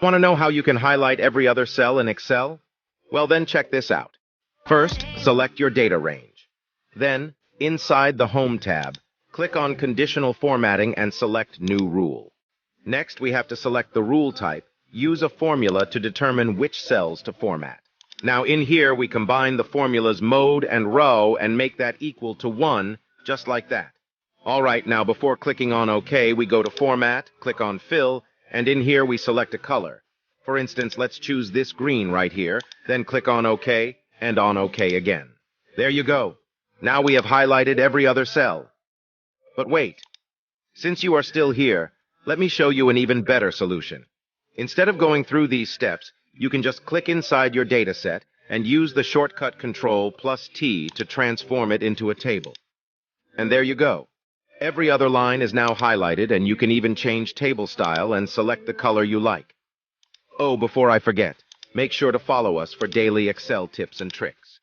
Want to know how you can highlight every other cell in Excel? Well, then check this out. First, select your data range. Then, inside the Home tab, click on Conditional Formatting and select New Rule. Next, we have to select the rule type. Use a formula to determine which cells to format. Now, in here, we combine the formulas mode and row and make that equal to 1, just like that. All right, now before clicking on OK, we go to Format, click on Fill, and in here we select a color. For instance, let's choose this green right here, then click on OK, and on OK again. There you go. Now we have highlighted every other cell. But wait. Since you are still here, let me show you an even better solution. Instead of going through these steps, you can just click inside your data set and use the shortcut Control plus T to transform it into a table. And there you go. Every other line is now highlighted, and you can even change table style and select the color you like. Oh, before I forget, make sure to follow us for daily Excel tips and tricks.